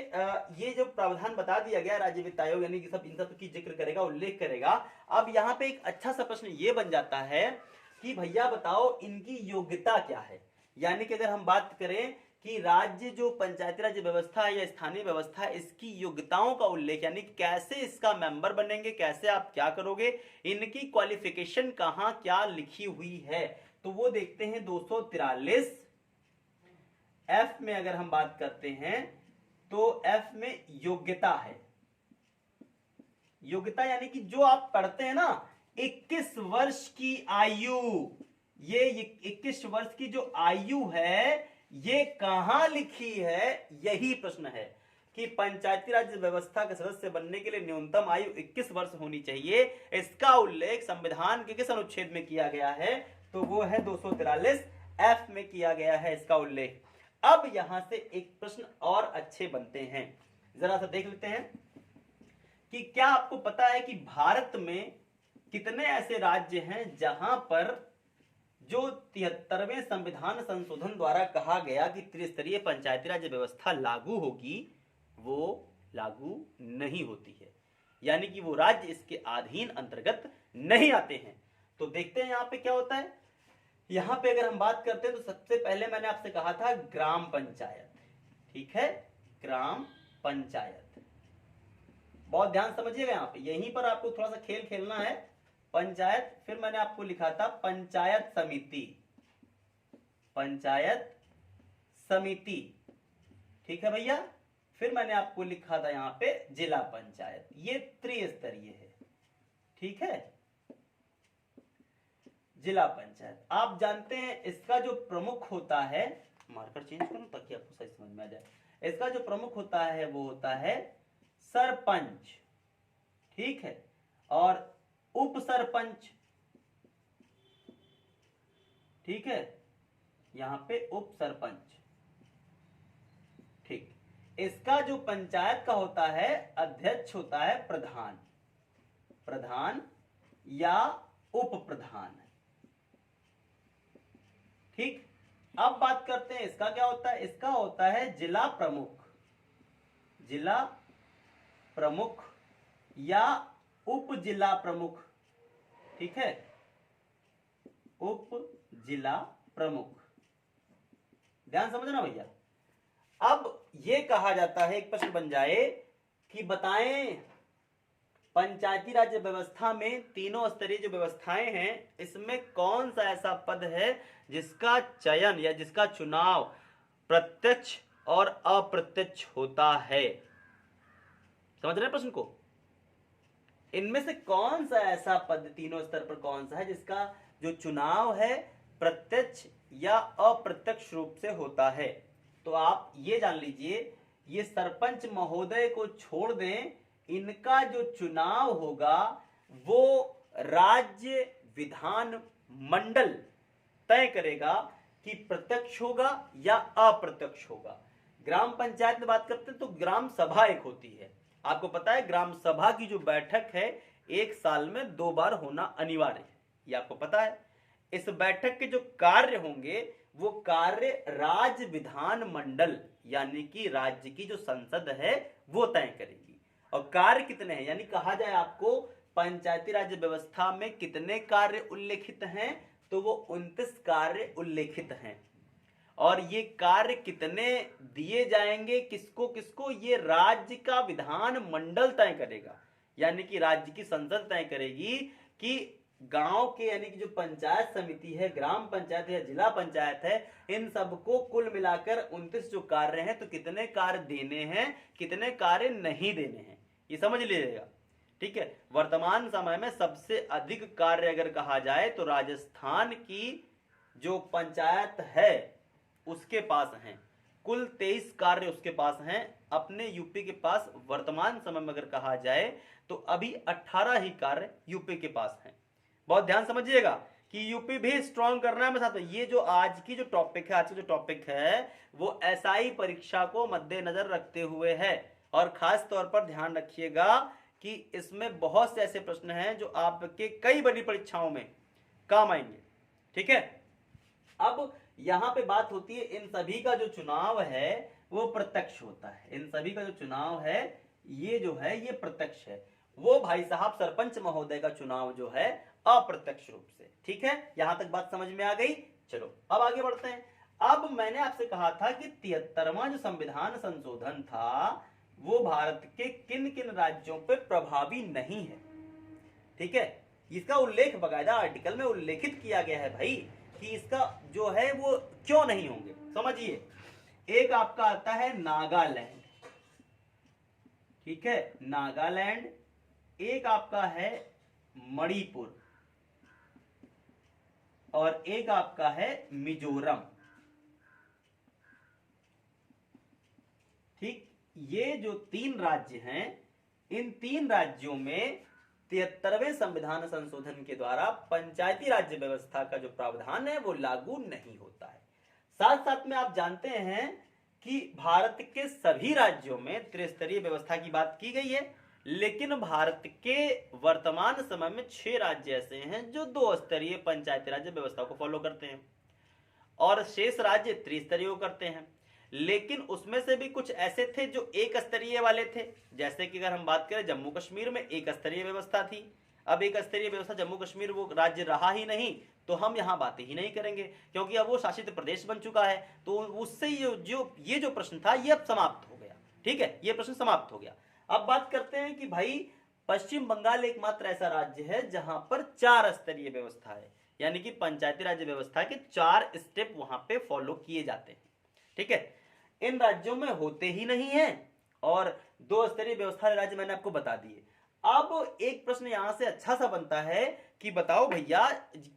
ये जो प्रावधान बता दिया गया राज्य वित्त आयोग यानी कि सब इन सब की जिक्र करेगा, उल्लेख करेगा। अब यहाँ पे एक अच्छा सा प्रश्न ये बन जाता है कि भैया बताओ इनकी योग्यता क्या है। यानी कि अगर हम बात करें कि राज्य जो पंचायती राज व्यवस्था है या स्थानीय व्यवस्था है, इसकी योग्यताओं का उल्लेख यानी कैसे इसका मेंबर बनेंगे, कैसे आप क्या करोगे, इनकी क्वालिफिकेशन कहाँ क्या लिखी हुई है, तो वो देखते हैं 243 एफ में। अगर हम बात करते हैं तो एफ में योग्यता है। योग्यता यानी कि जो आप पढ़ते हैं ना 21 वर्ष की आयु, ये 21 वर्ष की जो आयु है ये कहां लिखी है, यही प्रश्न है कि पंचायती राज व्यवस्था के सदस्य बनने के लिए न्यूनतम आयु 21 वर्ष होनी चाहिए। इसका उल्लेख संविधान के किस अनुच्छेद में किया गया है, तो वो है 243 एफ में किया गया है इसका उल्लेख। अब यहां से एक प्रश्न और अच्छे बनते हैं, जरा सा देख लेते हैं कि क्या आपको पता है कि भारत में कितने ऐसे राज्य हैं जहां पर जो 73वें संविधान संशोधन द्वारा कहा गया कि त्रिस्तरीय पंचायती राज व्यवस्था लागू होगी, वो लागू नहीं होती है, यानी कि वो राज्य इसके अधीन अंतर्गत नहीं आते हैं। तो देखते हैं यहां पे क्या होता है। यहां पे अगर हम बात करते हैं तो सबसे पहले मैंने आपसे कहा था ग्राम पंचायत, ठीक है, ग्राम पंचायत, बहुत ध्यान समझिएगा यहां पे, यहीं पर आपको थोड़ा सा खेल खेलना है। पंचायत, फिर मैंने आपको लिखा था पंचायत समिति, पंचायत समिति, ठीक है भैया। फिर मैंने आपको लिखा था यहां पे जिला पंचायत, ये त्रिस्तरीय है, ठीक है, जिला पंचायत। आप जानते हैं इसका जो प्रमुख होता है, मार्कर चेंज करूं ताकि आपको सही समझ में आ जाए, इसका जो प्रमुख होता है वो होता है सरपंच, ठीक है, और उप सरपंच, ठीक है, यहां पे उप सरपंच, ठीक। इसका जो पंचायत का होता है अध्यक्ष होता है प्रधान, प्रधान या उप प्रधान, ठीक। अब बात करते हैं इसका क्या होता है, इसका होता है जिला प्रमुख, जिला प्रमुख या उप जिला प्रमुख, ठीक है, उप जिला प्रमुख, ध्यान समझना भैया। अब ये कहा जाता है, एक प्रश्न बन जाए कि बताएं पंचायती राज व्यवस्था में तीनों स्तरीय जो व्यवस्थाएं हैं इसमें कौन सा ऐसा पद है जिसका चयन या जिसका चुनाव प्रत्यक्ष और अप्रत्यक्ष होता है। समझ रहे प्रश्न को, इनमें से कौन सा ऐसा पद तीनों स्तर पर कौन सा है जिसका जो चुनाव है प्रत्यक्ष या अप्रत्यक्ष रूप से होता है। तो आप ये जान लीजिए, ये सरपंच महोदय को छोड़ दें, इनका जो चुनाव होगा वो राज्य विधान मंडल तय करेगा कि प्रत्यक्ष होगा या अप्रत्यक्ष होगा। ग्राम पंचायत में बात करते हैं तो ग्राम सभा एक होती है, आपको पता है ग्राम सभा की जो बैठक है 1 साल में 2 बार होना अनिवार्य है, ये आपको पता है। इस बैठक के जो कार्य होंगे वो कार्य राज्य विधान मंडल यानी कि राज्य की जो संसद है वो तय करेगी। और कार्य कितने हैं, यानी कहा जाए आपको पंचायती राज व्यवस्था में कितने कार्य उल्लेखित हैं, तो वो 29 कार्य उल्लेखित हैं। और ये कार्य कितने दिए जाएंगे किसको किसको, ये राज्य का विधान मंडल तय करेगा, यानी कि राज्य की संसद तय करेगी कि गांव के यानी कि जो पंचायत समिति है, ग्राम पंचायत या जिला पंचायत है, इन सबको कुल मिलाकर 29 जो कार्य हैं तो कितने कार्य देने हैं कितने कार्य नहीं देने हैं, ये समझ लीजिएगा, ठीक है। वर्तमान समय में सबसे अधिक कार्य अगर कहा जाए तो राजस्थान की जो पंचायत है उसके पास हैं, कुल 23 कार्य उसके पास हैं। अपने यूपी के पास वर्तमान समय में अगर कहा जाए तो अभी 18 ही कार्य यूपी के पास हैं। बहुत ध्यान समझिएगा कि यूपी भी स्ट्रॉन्ग करना है। साथ ये जो आज की जो टॉपिक है, आज की जो टॉपिक है वो एसआई परीक्षा को मद्देनजर रखते हुए है, और खास तौर पर ध्यान रखिएगा कि इसमें बहुत से ऐसे प्रश्न हैं जो आपके कई बड़ी परीक्षाओं में काम आएंगे, ठीक है। अब यहां पे बात होती है इन सभी का जो चुनाव है वो प्रत्यक्ष होता है। इन सभी का जो चुनाव है ये जो है ये प्रत्यक्ष है। वो भाई साहब सरपंच महोदय का चुनाव जो है अप्रत्यक्ष रूप से। ठीक है, यहां तक बात समझ में आ गई। चलो अब आगे बढ़ते हैं। अब मैंने आपसे कहा था कि 73वां जो संविधान संशोधन था वो भारत के किन किन राज्यों पे प्रभावी नहीं है। ठीक है, इसका उल्लेख बकायदा आर्टिकल में उल्लेखित किया गया है भाई कि इसका जो है वो क्यों नहीं होंगे। समझिए, एक आपका आता है नागालैंड, ठीक है, नागालैंड। एक आपका है मणिपुर और एक आपका है मिजोरम। ठीक, ये जो तीन राज्य हैं, इन तीन राज्यों में 73वें संविधान संशोधन के द्वारा पंचायती राज्य व्यवस्था का जो प्रावधान है वो लागू नहीं होता है। साथ साथ में आप जानते हैं कि भारत के सभी राज्यों में त्रिस्तरीय व्यवस्था की बात की गई है, लेकिन भारत के वर्तमान समय में 6 राज्य ऐसे हैं जो 2 स्तरीय पंचायती राज्य व्यवस्था को फॉलो करते हैं और शेष राज्य त्रिस्तरीय करते हैं। लेकिन उसमें से भी कुछ ऐसे थे जो 1 स्तरीय वाले थे, जैसे कि अगर हम बात करें जम्मू कश्मीर में 1 स्तरीय व्यवस्था थी। अब 1 स्तरीय व्यवस्था जम्मू कश्मीर वो राज्य रहा ही नहीं, तो हम यहाँ बातें ही नहीं करेंगे क्योंकि अब वो शासित प्रदेश बन चुका है। तो उससे ये जो प्रश्न था ये अब समाप्त हो गया। ठीक है, ये प्रश्न समाप्त हो गया। अब बात करते हैं कि भाई पश्चिम बंगाल एकमात्र ऐसा राज्य है जहां पर 4 स्तरीय व्यवस्था है, यानी कि पंचायती राज्य व्यवस्था के 4 स्टेप वहां पे फॉलो किए जाते हैं। ठीक है, इन राज्यों में होते ही नहीं है और 2 स्तरीय व्यवस्था राज्य मैंने आपको बता दिए। अब एक प्रश्न यहां से अच्छा सा बनता है कि बताओ भैया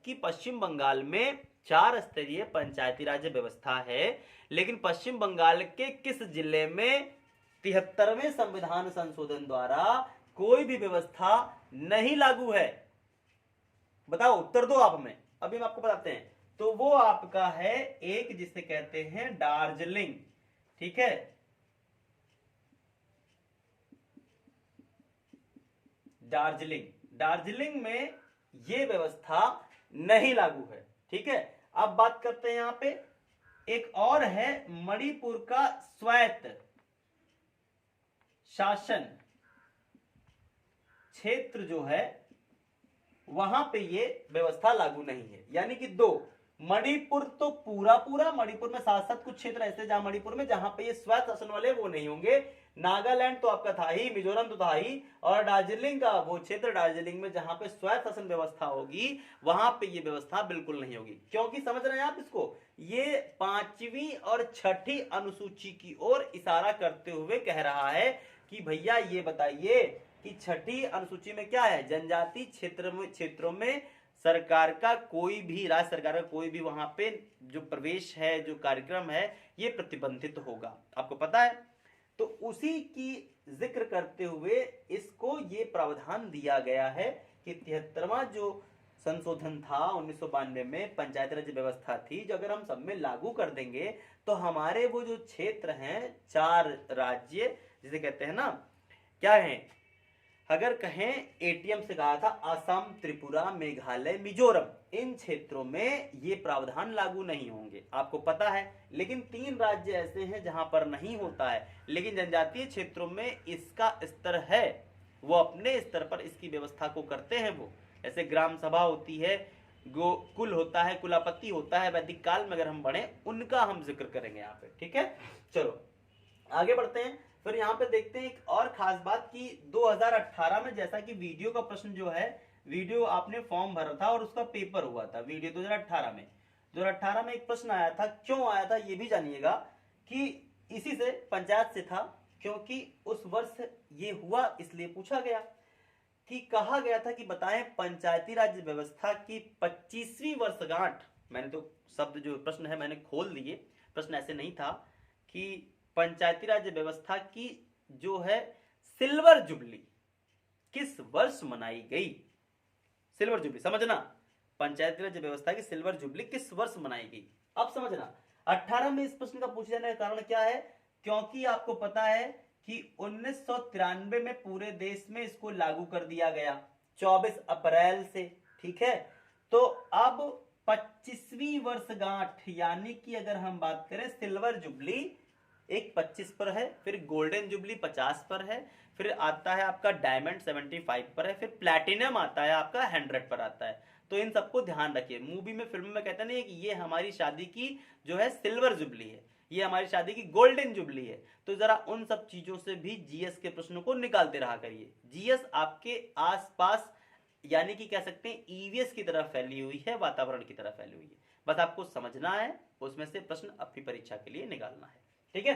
कि पश्चिम बंगाल में 4 स्तरीय पंचायती राज्य व्यवस्था है, लेकिन पश्चिम बंगाल के किस जिले में 73वें संविधान संशोधन द्वारा कोई भी व्यवस्था नहीं लागू है? बताओ, उत्तर दो आप हमें, अभी हम आपको बताते हैं। तो वो आपका है एक जिसे कहते हैं दार्जिलिंग। ठीक है, दार्जिलिंग में ये व्यवस्था नहीं लागू है। ठीक है, अब बात करते हैं यहां पे एक और है मणिपुर का स्वायत्त शासन क्षेत्र जो है वहां पे ये व्यवस्था लागू नहीं है। यानी कि 2, मणिपुर तो पूरा मणिपुर में साथ साथ कुछ क्षेत्र ऐसे जहां मणिपुर में जहां पे ये स्वायत्त शासन वाले वो नहीं होंगे। नागालैंड तो आपका था ही, मिजोरम तो था ही, और दार्जिलिंग का वो क्षेत्र दार्जिलिंग में जहां पे स्वायत्त शासन व्यवस्था होगी वहां पे ये व्यवस्था बिल्कुल नहीं होगी। क्योंकि समझ रहे हैं आप इसको, ये 5वीं और 6ठी अनुसूची की ओर इशारा करते हुए कह रहा है कि भैया ये बताइए कि 6ठी अनुसूची में क्या है, जनजाति क्षेत्रों में सरकार का कोई भी, राज्य सरकार का कोई भी वहां पे जो प्रवेश है, जो कार्यक्रम है, ये प्रतिबंधित होगा। आपको पता है, तो उसी की जिक्र करते हुए इसको ये प्रावधान दिया गया है कि 73वां जो संशोधन था 1992 में पंचायती राज व्यवस्था थी, जो अगर हम सब में लागू कर देंगे तो हमारे वो जो क्षेत्र हैं 4 राज्य जिसे कहते हैं ना, क्या है, अगर कहें एटीएम से कहा था असम, त्रिपुरा, मेघालय, मिजोरम, इन क्षेत्रों में ये प्रावधान लागू नहीं होंगे, आपको पता है। लेकिन 3 राज्य ऐसे हैं जहां पर नहीं होता है, लेकिन जनजातीय क्षेत्रों में इसका स्तर है, वो अपने स्तर पर इसकी व्यवस्था को करते हैं। वो ऐसे ग्राम सभा होती है, गोकुल होता है, कुलापति होता है, वैदिक काल में अगर हम बढ़े उनका हम जिक्र करेंगे यहाँ पे। ठीक है, चलो आगे बढ़ते हैं। फिर यहाँ पे देखते हैं एक और खास बात कि 2018 में, जैसा कि वीडियो का प्रश्न जो है, वीडियो आपने फॉर्म भरा था और उसका पेपर हुआ था वीडियो 2018 में। 2018 में एक प्रश्न आया था, क्यों आया था ये भी जानिएगा, कि इसी से पंचायत से था, क्योंकि उस वर्ष ये हुआ इसलिए पूछा गया कि कहा गया था कि बताएं पंचायती राज व्यवस्था की 25वीं वर्षगांठ। मैंने तो शब्द जो प्रश्न है मैंने खोल दिए, प्रश्न ऐसे नहीं था कि पंचायती राज व्यवस्था की जो है सिल्वर जुबली किस वर्ष मनाई गई। सिल्वर जुबली समझना, पंचायती राज व्यवस्था की सिल्वर जुबली किस वर्ष मनाई गई। अब समझना 18 में इस प्रश्न का पूछे जाने का कारण क्या है, क्योंकि आपको पता है कि 1993 में पूरे देश में इसको लागू कर दिया गया 24 अप्रैल से। ठीक है, तो अब 25वीं वर्षगांठ यानी कि अगर हम बात करें सिल्वर जुबली एक 25 पर है, फिर गोल्डन जुबली 50 पर है, फिर आता है आपका डायमंड 75 पर है, फिर प्लैटिनम आता है आपका 100 पर आता है। तो इन सबको ध्यान रखिए। मूवी में, फिल्म में कहते नहीं कि ये हमारी शादी की जो है सिल्वर जुबली है, ये हमारी शादी की गोल्डन जुबली है। तो जरा उन सब चीजों से भी जीएस के प्रश्नों को निकालते रहा करिए। जीएस आपके आसपास यानी कि कह सकते हैं ईवीएस की तरफ फैली हुई है, वातावरण की तरफ फैली हुई है। बस आपको समझना है, उसमें से प्रश्न अपनी परीक्षा के लिए निकालना है। ठीक है,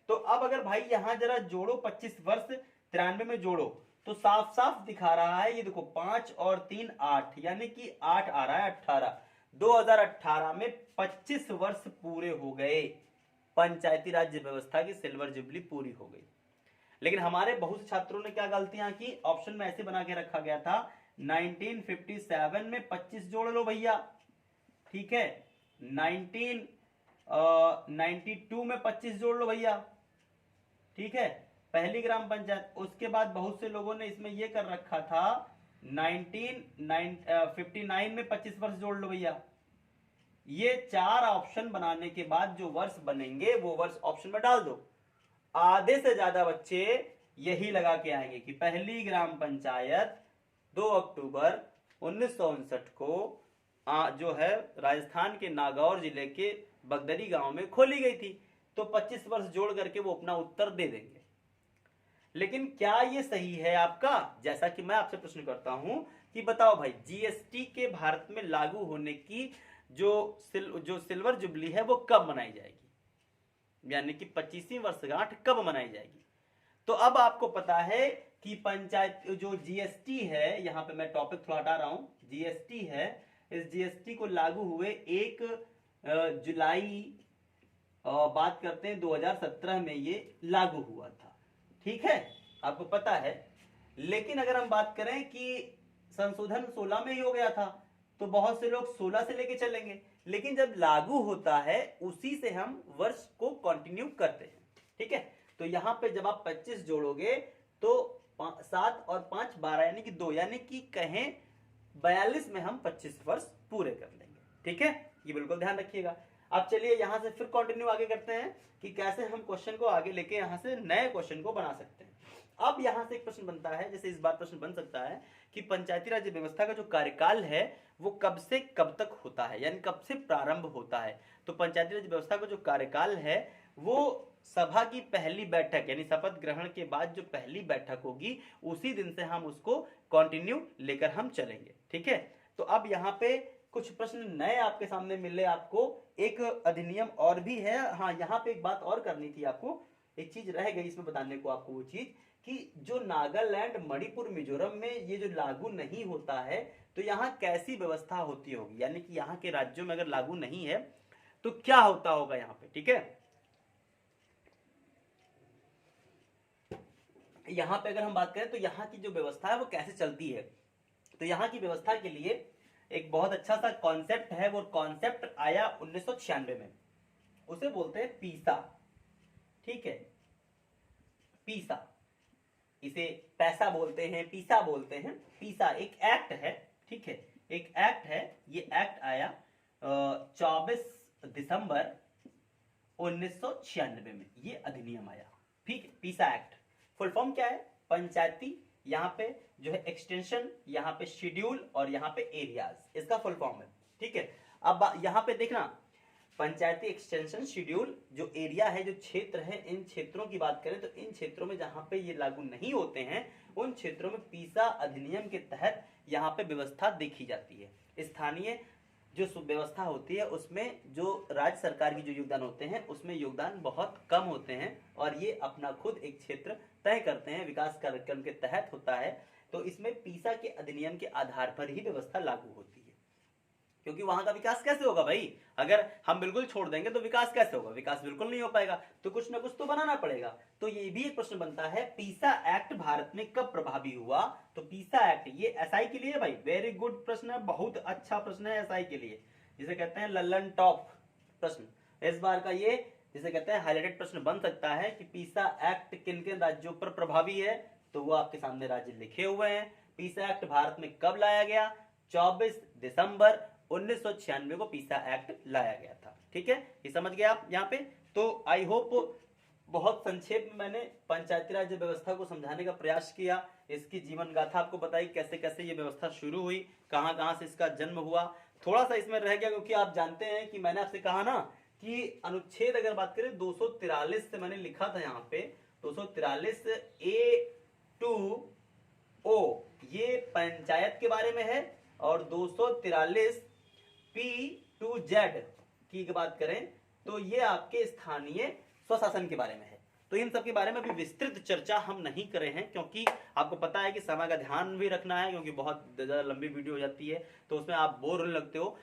तो अब अगर भाई यहां जरा जोड़ो 25 वर्ष 93 में जोड़ो तो साफ साफ दिखा रहा है, ये देखो 5 और 3 8, यानी कि 8 आ रहा है 18। 2018 में 25 वर्ष पूरे हो गए, पंचायती राज व्यवस्था की सिल्वर जुबली पूरी हो गई। लेकिन हमारे बहुत से छात्रों ने क्या गलतियां की, ऑप्शन में ऐसे बना के रखा गया था 1957 में 25 जोड़ लो भैया, ठीक है, 1992 में 25 जोड़ लो भैया, ठीक है, पहली ग्राम पंचायत। उसके बाद बहुत से लोगों ने इसमें यह कर रखा था 1959 में 25 वर्ष जोड़ लो भैया। ये 4 ऑप्शन बनाने के बाद जो वर्ष बनेंगे वो वर्ष ऑप्शन में डाल दो। आधे से ज्यादा बच्चे यही लगा के आएंगे कि पहली ग्राम पंचायत 2 अक्टूबर 1959 को जो है राजस्थान के नागौर जिले के बगदरी गांव में खोली गई थी। तो 25 वर्ष जोड़ करके वो अपना उत्तर दे देंगे। लेकिन क्या ये सही है आपका? जैसा कि मैं आपसे प्रश्न करता हूं कि बताओ भाई, जीएसटी के भारत में लागू होने की जो सिल्वर जुबली है वो कब मनाई जाएगी, यानी कि 25वीं वर्षगांठ कब मनाई जाएगी? तो अब आपको पता है कि पंचायत जो जीएसटी है, यहां पे मैं टॉपिक थोड़ा हटा रहा हूं, जीएसटी है, इस जीएसटी को लागू हुए 1 जुलाई बात करते हैं 2017 में ये लागू हुआ था, ठीक है, आपको पता है। लेकिन अगर हम बात करें कि संशोधन 16 में ही हो गया था, तो बहुत से लोग 16 से लेके चलेंगे, लेकिन जब लागू होता है उसी से हम वर्ष को कंटिन्यू करते हैं, ठीक है। तो यहां पे जब आप 25 जोड़ोगे तो 7 और 5 12, यानी कि 2, यानी कि कहें 42 में हम 25 वर्ष पूरे कर लेंगे, ठीक है, ये बिल्कुल ध्यान रखिएगा। अब चलिए यहां से फिर कंटिन्यू आगे करते हैं कि कैसे हम क्वेश्चन को आगे लेके यहां से नए क्वेश्चन को बना सकते हैं। अब यहां से एक प्रश्न बनता है, जैसे इस बार प्रश्न बन सकता है कि पंचायती राज व्यवस्था का जो कार्यकाल है वो कब से कब तक होता है, यानी कब से प्रारंभ होता है। तो पंचायती राज व्यवस्था का जो कार्यकाल है वो सभा की पहली बैठक, यानी शपथ ग्रहण के बाद जो पहली बैठक होगी उसी दिन से हम उसको कंटिन्यू लेकर हम चलेंगे, ठीक है। तो अब यहाँ पे कुछ प्रश्न नए आपके सामने मिले आपको। एक अधिनियम और भी है, हाँ यहाँ पे एक बात और करनी थी आपको, एक चीज रह गई इसमें बताने को आपको, वो चीज कि जो नागालैंड, मणिपुर, मिजोरम में ये जो लागू नहीं होता है तो यहाँ कैसी व्यवस्था होती होगी, यानी कि यहाँ के राज्यों में अगर लागू नहीं है तो क्या होता होगा यहाँ पे, ठीक है। यहाँ पे अगर हम बात करें तो यहाँ की जो व्यवस्था है वो कैसे चलती है, तो यहाँ की व्यवस्था के लिए एक बहुत अच्छा सा कॉन्सेप्ट है, वो कॉन्सेप्ट आया 1996 में, उसे बोलते हैं पीसा, ठीक है, पीसा, इसे पैसा बोलते हैं, पीसा बोलते हैं। पीसा एक एक्ट है, ठीक है, एक एक्ट है, ये एक्ट आया 24 दिसंबर 1996 में, ये अधिनियम आया, ठीक है। पीसा एक्ट फुल फॉर्म क्या है? पंचायती, यहाँ पे जो है एक्सटेंशन, यहाँ पे शेड्यूल और यहाँ पे एरियाज, इसका फुल फॉर्म है, ठीक है। अब यहाँ पे देखना, पंचायती, एक्सटेंशन, शेड्यूल, जो एरिया है, जो क्षेत्र है, इन क्षेत्रों की बात करें तो इन क्षेत्रों में जहां पे ये लागू नहीं होते हैं उन क्षेत्रों में पीसा अधिनियम के तहत यहाँ पे व्यवस्था देखी जाती है। स्थानीय जो व्यवस्था होती है उसमें जो राज्य सरकार की जो योगदान होते हैं उसमें योगदान बहुत कम होते हैं और ये अपना खुद एक क्षेत्र तय करते हैं, विकास कार्यक्रम के तहत होता है। तो इसमें पीसा के अधिनियम के आधार पर ही व्यवस्था लागू होती है, क्योंकि वहां का विकास कैसे होगा भाई, अगर हम बिल्कुल छोड़ देंगे तो विकास कैसे होगा, विकास बिल्कुल नहीं हो पाएगा, तो कुछ ना कुछ तो बनाना पड़ेगा। तो ये भी एक प्रश्न बनता है, पीसा एक्ट भारत में कब प्रभावी हुआ? तो पीसा एक्ट ये एसआई के लिए भाई वेरी गुड प्रश्न है, बहुत अच्छा प्रश्न है एसआई के लिए, जिसे कहते हैं लल्लन टॉप प्रश्न, इस बार का ये जिसे कहते हैं हाईलाइटेड प्रश्न बन सकता है कि पीसा एक्ट किन किन राज्यों पर प्रभावी है, तो वो आपके सामने राज्य लिखे हुए हैं। पीसा एक्ट भारत में कब लाया गया? 24 दिसंबर 1996 को पीसा एक्ट लाया गया था, ठीक है, ये समझ गए आप यहाँ पे। तो आई होप बहुत संक्षेप में मैंने पंचायती राज व्यवस्था को समझाने का प्रयास किया, इसकी जीवन गाथा आपको बताई, कैसे कैसे ये व्यवस्था शुरू हुई, कहाँ कहाँ से इसका जन्म हुआ। थोड़ा सा इसमें रह गया क्योंकि आप जानते हैं कि मैंने आपसे कहा ना कि अनुच्छेद अगर बात करें 243 से मैंने लिखा था यहाँ पे 243 A2O ये पंचायत के बारे में है, और 243 P2Z की बात करें तो ये आपके स्थानीय स्वशासन के बारे में है। तो इन सब के बारे में भी विस्तृत चर्चा हम नहीं करे हैं क्योंकि आपको पता है कि समय का ध्यान भी रखना है, क्योंकि बहुत ज़्यादा लंबी वीडियो हो जाती है तो उसमें आप बोर होने लगते हो।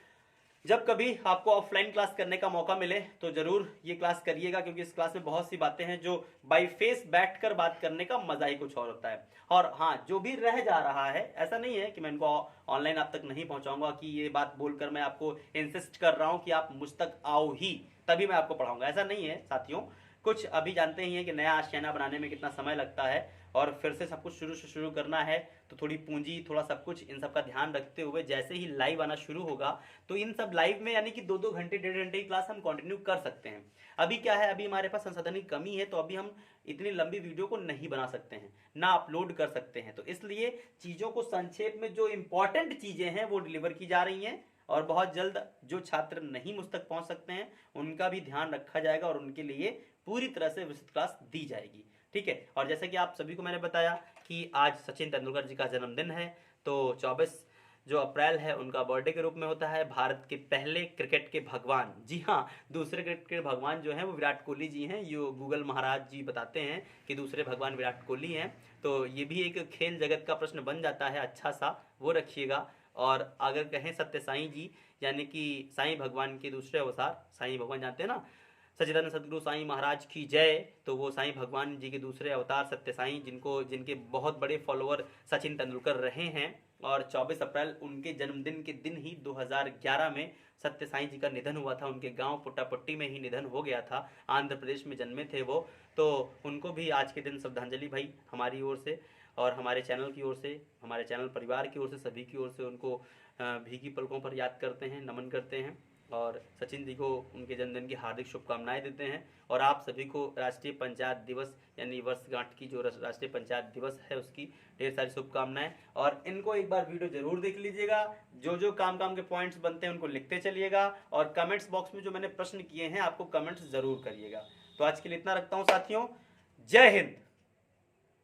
जब कभी आपको ऑफलाइन क्लास करने का मौका मिले तो जरूर ये क्लास करिएगा, क्योंकि इस क्लास में बहुत सी बातें हैं जो बाई फेस बैठकर बात करने का मजा ही कुछ और होता है। और हाँ, जो भी रह जा रहा है, ऐसा नहीं है कि मैं इनको ऑनलाइन आप तक नहीं पहुंचाऊंगा, कि ये बात बोलकर मैं आपको इंसिस्ट कर रहा हूं कि आप मुझ तक आओ ही तभी मैं आपको पढ़ाऊंगा, ऐसा नहीं है साथियों। कुछ अभी जानते ही हैं कि नया आशियाना बनाने में कितना समय लगता है, और फिर से सब कुछ शुरू से शुरू करना है तो थोड़ी पूंजी, थोड़ा सब कुछ, इन सब का ध्यान रखते हुए जैसे ही लाइव आना शुरू होगा तो इन सब लाइव में यानी कि 2-2 घंटे 1.5 घंटे की क्लास हम कंटिन्यू कर सकते हैं। अभी क्या है, अभी हमारे पास संसाधन की कमी है, तो अभी हम इतनी लंबी वीडियो को नहीं बना सकते हैं, ना अपलोड कर सकते हैं। तो इसलिए चीज़ों को संक्षेप में, जो इंपॉर्टेंट चीज़ें हैं वो डिलीवर की जा रही हैं, और बहुत जल्द जो छात्र नहीं मुझ तक पहुंच सकते हैं उनका भी ध्यान रखा जाएगा और उनके लिए पूरी तरह से विस्तृत क्लास दी जाएगी। ठीक है। और जैसे कि आप सभी को मैंने बताया कि आज सचिन तेंदुलकर जी का जन्मदिन है, तो 24 जो अप्रैल है उनका बर्थडे के रूप में होता है। भारत के पहले क्रिकेट के भगवान, जी हाँ, दूसरे क्रिकेट के भगवान जो हैं वो विराट कोहली जी हैं। यो गूगल महाराज जी बताते हैं कि दूसरे भगवान विराट कोहली हैं। तो ये भी एक खेल जगत का प्रश्न बन जाता है, अच्छा सा वो रखिएगा। और अगर कहें सत्य साईं जी, यानी कि साईं भगवान के दूसरे अवतार, साईं भगवान जानते हैं ना, सच्चिदानंद सदगुरु साईं महाराज की जय। तो वो साईं भगवान जी के दूसरे अवतार सत्य साईं, जिनके बहुत बड़े फॉलोअर सचिन तेंदुलकर रहे हैं। और 24 अप्रैल उनके जन्मदिन के दिन ही 2011 में सत्य साईं जी का निधन हुआ था। उनके गांव पुट्टापट्टी में ही निधन हो गया था, आंध्र प्रदेश में जन्मे थे वो। तो उनको भी आज के दिन श्रद्धांजलि भाई हमारी ओर से और हमारे चैनल की ओर से, हमारे चैनल परिवार की ओर से, सभी की ओर से उनको भीगी पलकों पर याद करते हैं, नमन करते हैं, और सचिन जी को उनके जन्मदिन की हार्दिक शुभकामनाएं देते हैं। और आप सभी को राष्ट्रीय पंचायत दिवस यानी वर्षगांठ की जो राष्ट्रीय पंचायत दिवस है उसकी ढेर सारी शुभकामनाएं। और इनको एक बार वीडियो जरूर देख लीजिएगा, जो जो काम के पॉइंट्स बनते हैं उनको लिखते चलिएगा, और कमेंट्स बॉक्स में जो मैंने प्रश्न किए हैं आपको कमेंट्स जरूर करिएगा। तो आज के लिए इतना रखता हूँ साथियों, जय हिंद।